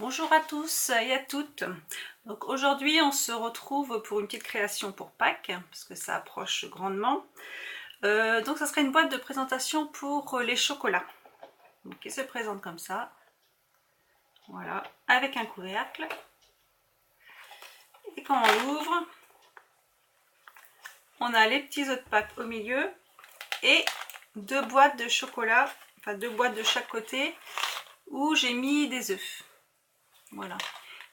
Bonjour à tous et à toutes. Donc aujourd'hui on se retrouve pour une petite création pour Pâques, parce que ça approche grandement. Donc ça serait une boîte de présentation pour les chocolats. Donc il se présente comme ça. Voilà, avec un couvercle. Et quand on l'ouvre, on a les petits œufs de Pâques au milieu et deux boîtes de chocolat, enfin deux boîtes de chaque côté où j'ai mis des œufs. Voilà.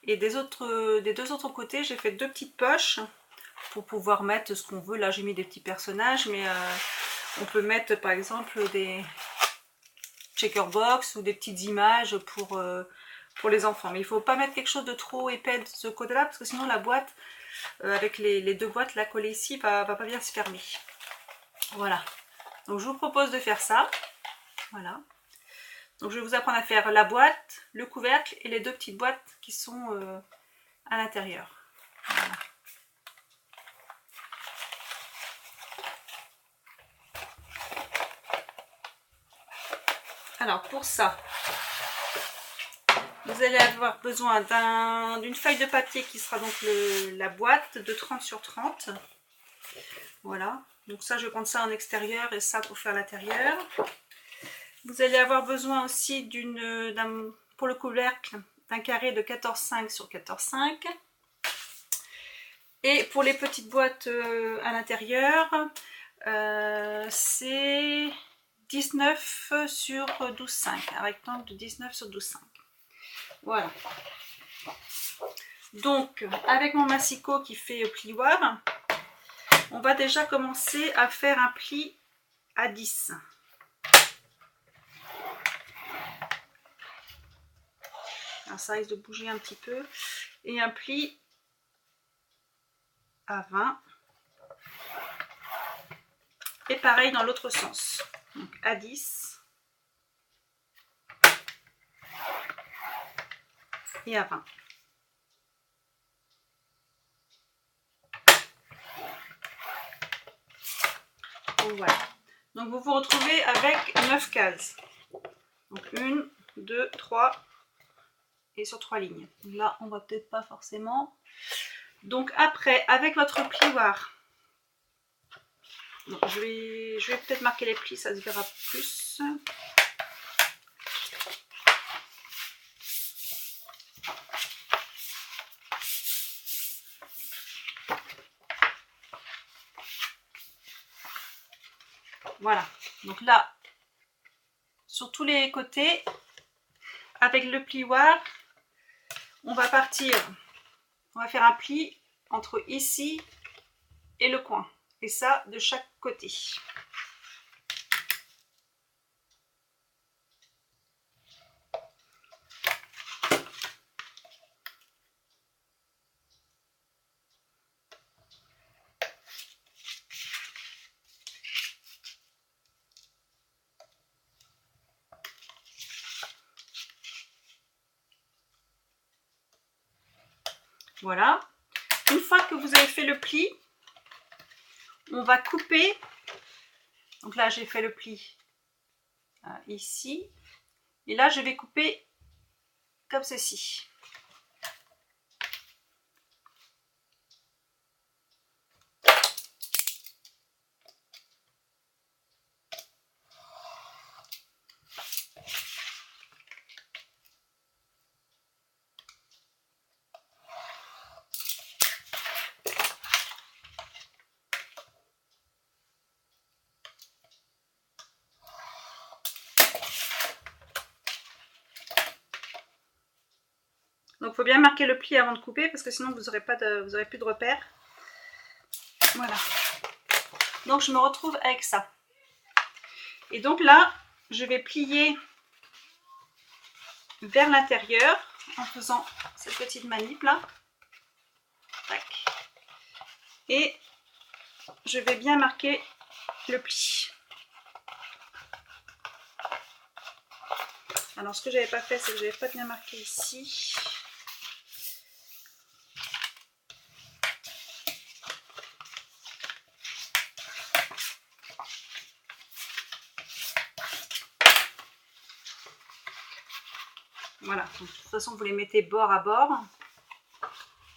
Et des deux autres côtés, j'ai fait deux petites poches pour pouvoir mettre ce qu'on veut. Là, j'ai mis des petits personnages, mais on peut mettre par exemple des checkerbox ou des petites images pour les enfants. Mais il ne faut pas mettre quelque chose de trop épais de ce côté-là, parce que sinon la boîte, avec les deux boîtes là collées ici, va pas bien se fermer. Voilà. Donc je vous propose de faire ça. Voilà. Donc je vais vous apprendre à faire la boîte, le couvercle et les deux petites boîtes qui sont à l'intérieur. Voilà. Alors pour ça, vous allez avoir besoin d'une feuille de papier qui sera donc la boîte de 30 sur 30. Voilà, donc ça je vais prendre ça en extérieur et ça pour faire l'intérieur. Vous allez avoir besoin aussi pour le couvercle d'un carré de 14,5 sur 14,5. Et pour les petites boîtes à l'intérieur, c'est 19 sur 12,5, un rectangle de 19 sur 12,5. Voilà. Donc, avec mon massicot qui fait plioir, on va déjà commencer à faire un pli à 10. Alors, ça risque de bouger un petit peu. Et un pli à 20. Et pareil dans l'autre sens. Donc, à 10. Et à 20. Donc, voilà. Donc, vous vous retrouvez avec 9 cases. Donc, 1, 2, 3 et sur 3 lignes. Là, on va peut-être pas forcément. Donc, après, avec votre plioir, donc, je vais peut-être marquer les plis, ça se verra plus. Voilà, donc là, sur tous les côtés, avec le plioir, on va faire un pli entre ici et le coin. Et ça, de chaque côté. Voilà. Une fois que vous avez fait le pli, on va couper. Donc là, j'ai fait le pli ici. Et là, je vais couper comme ceci. Donc il faut bien marquer le pli avant de couper parce que sinon vous n'aurez plus de repères. Voilà. Donc je me retrouve avec ça. Et donc là, je vais plier vers l'intérieur en faisant cette petite manip là. Tac. Et je vais bien marquer le pli. Alors ce que j'avais pas fait, c'est que j'avais pas bien marqué ici. Voilà, donc, de toute façon vous les mettez bord à bord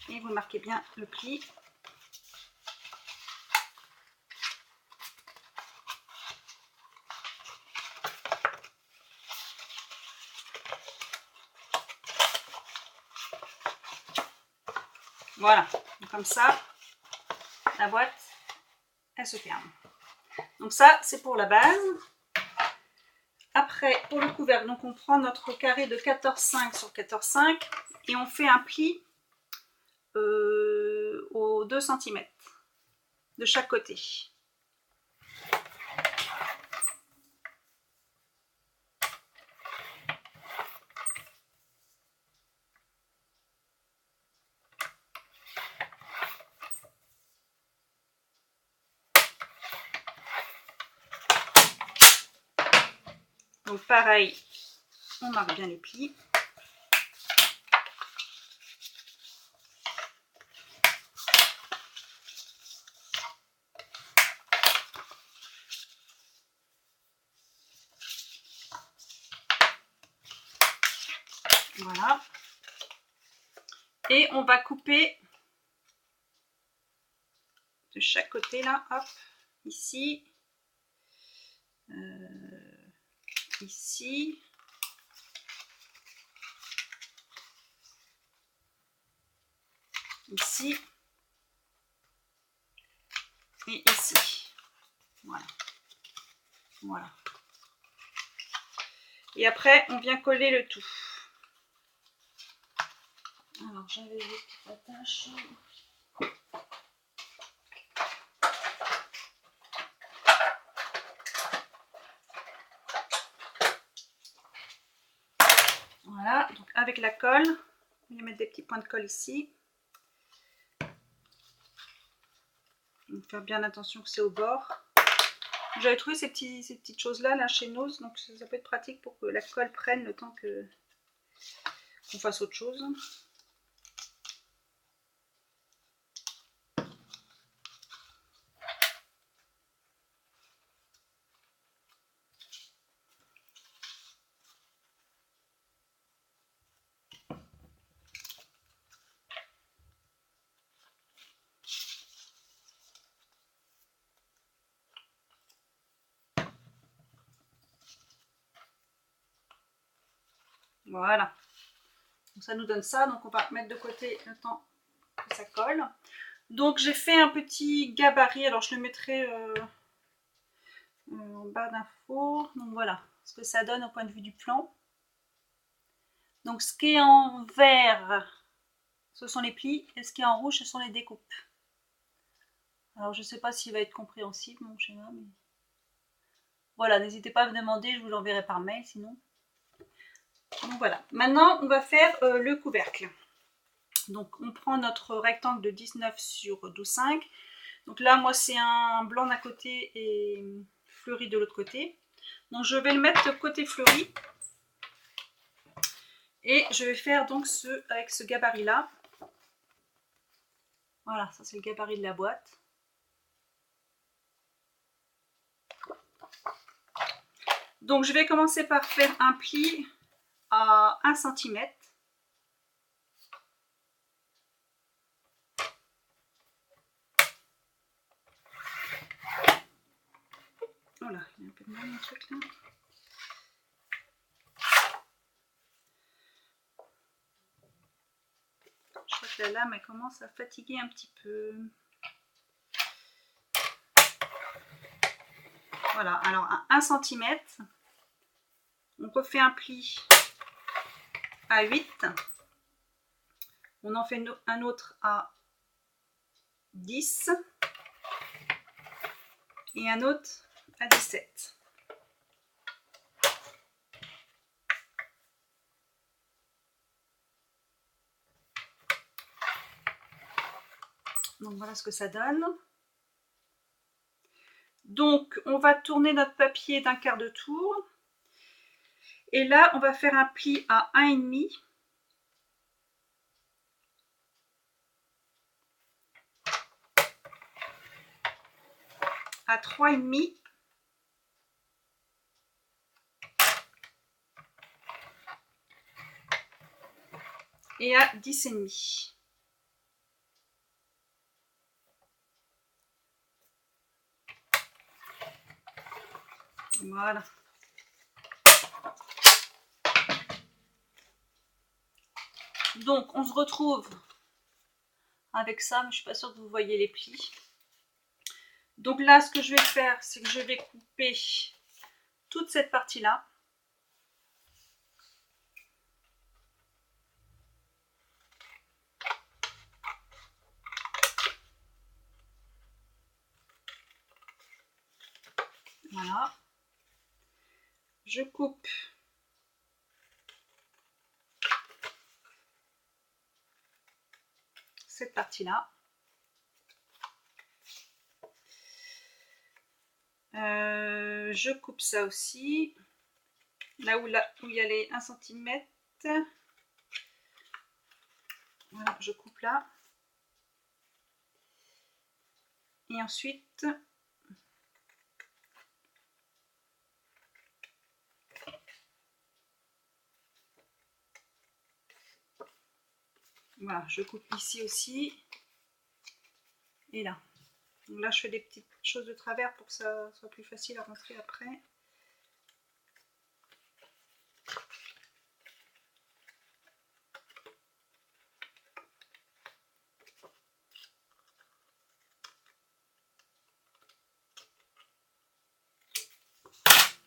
et vous marquez bien le pli. Voilà, comme ça, la boîte, elle se ferme. Donc ça, c'est pour la base. Après, pour le couvercle, donc on prend notre carré de 14,5 sur 14,5 et on fait un pli aux 2 cm de chaque côté. Donc pareil, on marque bien les plis. Voilà. Et on va couper de chaque côté là, hop, ici, ici, ici et ici. Voilà. Voilà. Et après, on vient coller le tout. Alors, j'avais les petites attaches. Voilà, donc avec la colle, on va mettre des petits points de colle ici. Donc, faire bien attention que c'est au bord. J'avais trouvé ces petites choses-là là, chez Nose, donc ça peut être pratique pour que la colle prenne le temps qu'on fasse autre chose. Voilà. Donc ça nous donne ça, donc on va mettre de côté le temps que ça colle. Donc j'ai fait un petit gabarit, alors je le mettrai en bas d'info. Donc voilà ce que ça donne au point de vue du plan. Donc ce qui est en vert, ce sont les plis, et ce qui est en rouge, ce sont les découpes. Alors je ne sais pas s'il va être compréhensible mon schéma, mais voilà, n'hésitez pas à me demander, je vous l'enverrai par mail sinon. Donc voilà, maintenant on va faire le couvercle. Donc on prend notre rectangle de 19 sur 12,5. Donc là moi c'est un blanc d'un côté et fleuri de l'autre côté. Donc je vais le mettre côté fleuri. Et je vais faire donc avec ce gabarit là. Voilà, ça c'est le gabarit de la boîte. Donc je vais commencer par faire un pli à 1 cm. Voilà, il y a un peu de mal mon truc là. Je crois que la lame elle commence à fatiguer un petit peu. Voilà, alors à 1 cm, on refait un pli à 8. On en fait un autre à 10 et un autre à 17. Donc voilà ce que ça donne. Donc on va tourner notre papier d'un quart de tour. Et là on va faire un pli à 1,5. À 3,5. et à 10,5. Voilà. Donc on se retrouve avec ça, mais je suis pas sûre que vous voyez les plis. Donc là, ce que je vais faire, c'est que je vais couper toute cette partie-là. Voilà. Je coupe cette partie-là. Je coupe ça aussi. Là où il y a les 1 cm. Voilà, je coupe là. Et ensuite, voilà, je coupe ici aussi. Et là. Donc là, je fais des petites choses de travers pour que ça soit plus facile à rentrer après.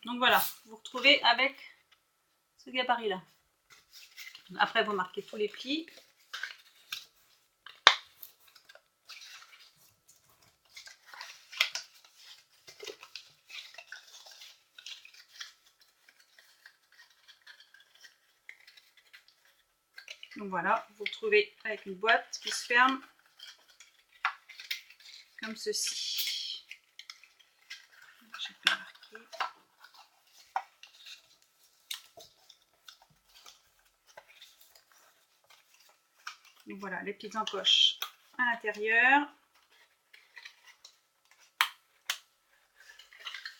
Donc voilà, vous vous retrouvez avec ce gabarit-là. Après, vous marquez tous les plis. Donc voilà, vous vous retrouvez avec une boîte qui se ferme comme ceci. J'ai pas marqué. Donc voilà, les petites encoches à l'intérieur.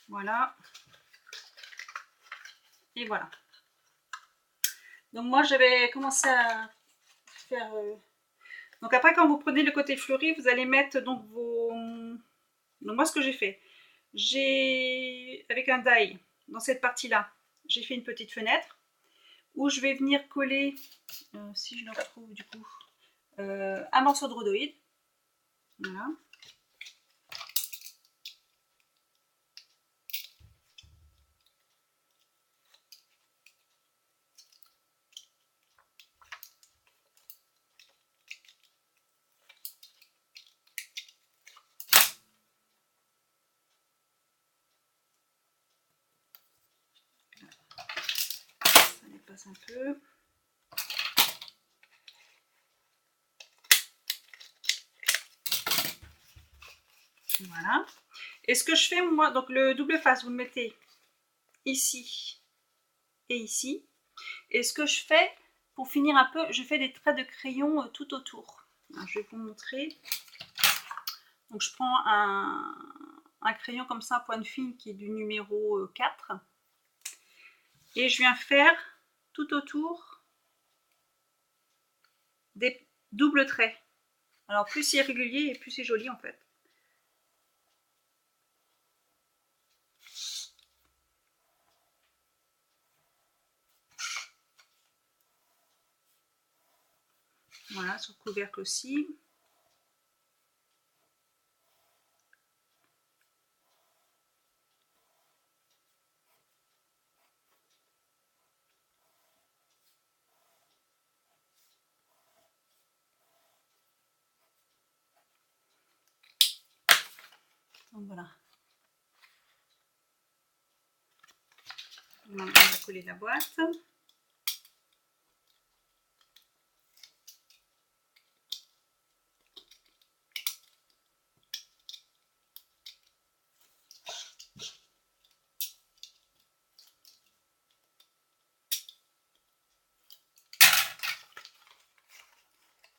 Voilà. Et voilà. Donc moi, j'avais commencé à faire... Donc après, quand vous prenez le côté fleuri, vous allez mettre donc vos... Donc moi, ce que j'ai fait, avec un die, dans cette partie-là, j'ai fait une petite fenêtre où je vais venir coller, si je le retrouve du coup, un morceau de rhodoïde. Voilà. Ça dépasse un peu. Voilà. Et ce que je fais, moi, donc le double face, vous le mettez ici et ici. Et ce que je fais, pour finir un peu, je fais des traits de crayon tout autour. Alors, je vais vous montrer. Donc je prends un crayon comme ça, pointe fine, qui est du numéro 4. Et je viens faire tout autour des doubles traits. Alors plus c'est régulier et plus c'est joli en fait. Voilà, sur le couvercle aussi. Donc voilà. On va coller la boîte.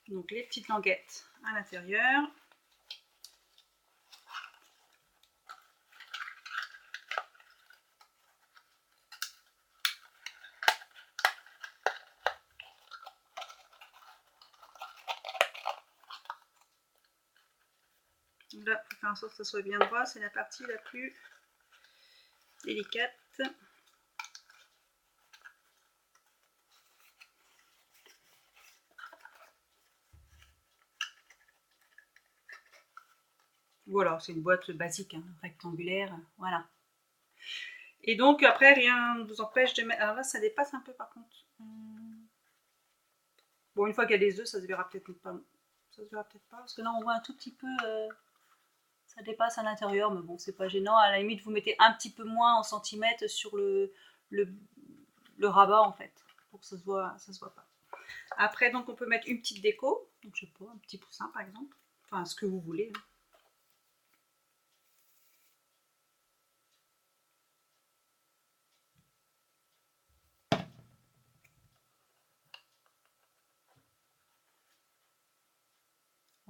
Donc les petites languettes à l'intérieur. Là, il faut faire en sorte que ça soit bien droit, c'est la partie la plus délicate. Voilà, c'est une boîte basique, hein, rectangulaire, voilà. Et donc après, rien ne vous empêche de mettre... Alors là, ça dépasse un peu par contre. Bon, une fois qu'il y a des œufs, ça se verra peut-être pas. Ça se verra peut-être pas, parce que là, on voit un tout petit peu... ça dépasse à l'intérieur, mais bon, c'est pas gênant. À la limite, vous mettez un petit peu moins en centimètres sur le rabat, en fait, pour que ça se voit pas. Après, donc, on peut mettre une petite déco. Donc, je sais pas, un petit poussin, par exemple. Enfin, ce que vous voulez.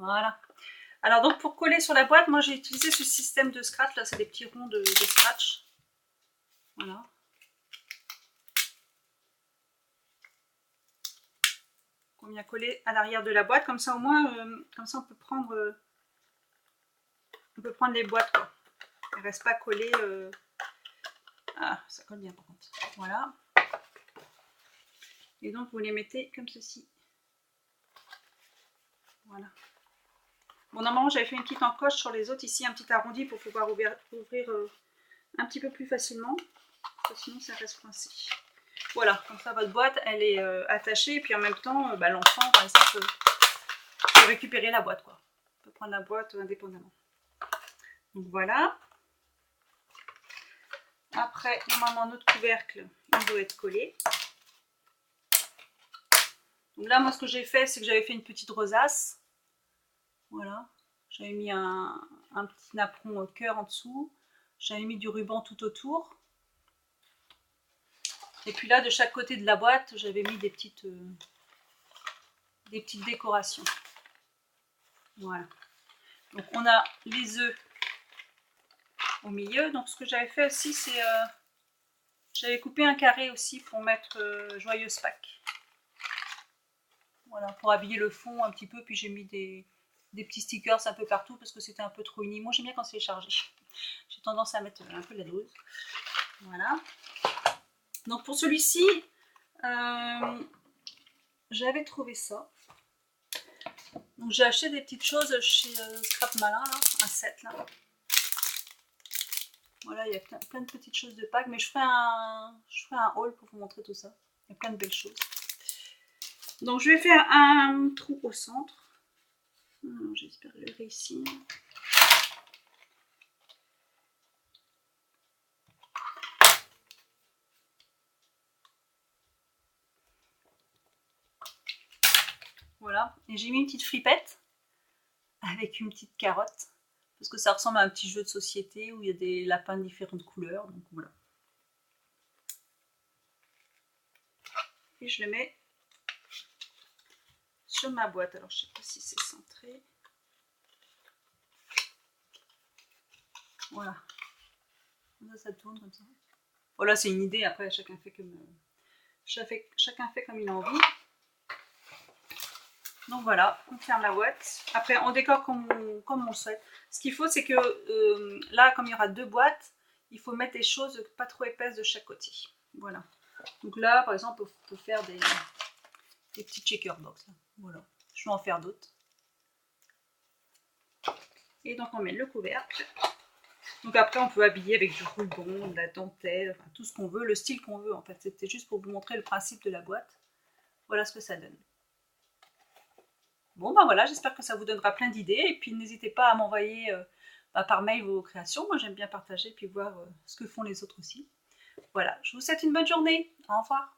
Voilà. Alors donc pour coller sur la boîte, moi j'ai utilisé ce système de scratch, là c'est des petits ronds de scratch. Voilà. Qu'on vient coller à l'arrière de la boîte, comme ça au moins, comme ça on peut prendre les boîtes quoi. Elles ne restent pas collées. Ah, ça colle bien par contre. Voilà. Et donc vous les mettez comme ceci. Voilà. Bon, normalement j'avais fait une petite encoche sur les autres ici, un petit arrondi pour pouvoir ouvrir un petit peu plus facilement. Sinon ça reste coincé. Voilà, comme ça votre boîte elle est attachée et puis en même temps l'enfant par exemple peut récupérer la boîte quoi. On peut prendre la boîte indépendamment. Donc voilà. Après normalement notre couvercle il doit être collé. Donc là moi ce que j'ai fait c'est que j'avais fait une petite rosace. Voilà. J'avais mis un petit napperon cœur en dessous. J'avais mis du ruban tout autour. Et puis là de chaque côté de la boîte j'avais mis des petites décorations. Voilà. Donc on a les œufs au milieu. Donc ce que j'avais fait aussi c'est j'avais coupé un carré aussi pour mettre Joyeuse Pâques. Voilà, pour habiller le fond un petit peu. Puis j'ai mis des petits stickers un peu partout parce que c'était un peu trop uni. Moi j'aime bien quand c'est chargé. J'ai tendance à mettre un peu de la dose. Voilà. Donc pour celui-ci, j'avais trouvé ça. Donc j'ai acheté des petites choses chez Scrap Malin, là, un set là. Voilà, il y a plein de petites choses de Pâques, mais je ferai un haul pour vous montrer tout ça. Il y a plein de belles choses. Donc je vais faire un trou au centre. J'espère le réussir. Voilà, et j'ai mis une petite fripette avec une petite carotte. Parce que ça ressemble à un petit jeu de société où il y a des lapins de différentes couleurs. Donc voilà. Et je le mets sur ma boîte. Alors je ne sais pas si c'est centré. Voilà. Ça tourne comme ça. Voilà, c'est une idée. Après, chacun fait comme il a envie. Donc voilà, on ferme la boîte. Après, on décore comme on le souhaite. Ce qu'il faut, c'est que là, comme il y aura deux boîtes, il faut mettre des choses pas trop épaisses de chaque côté. Voilà. Donc là, par exemple, on peut faire des petits checkerbox. Voilà. Je vais en faire d'autres. Et donc, on met le couvercle. Donc après, on peut habiller avec du ruban, de la dentelle, enfin, tout ce qu'on veut, le style qu'on veut. En fait, c'était juste pour vous montrer le principe de la boîte. Voilà ce que ça donne. Bon, ben voilà, j'espère que ça vous donnera plein d'idées. Et puis, n'hésitez pas à m'envoyer par mail vos créations. Moi, j'aime bien partager et puis voir ce que font les autres aussi. Voilà, je vous souhaite une bonne journée. Au revoir.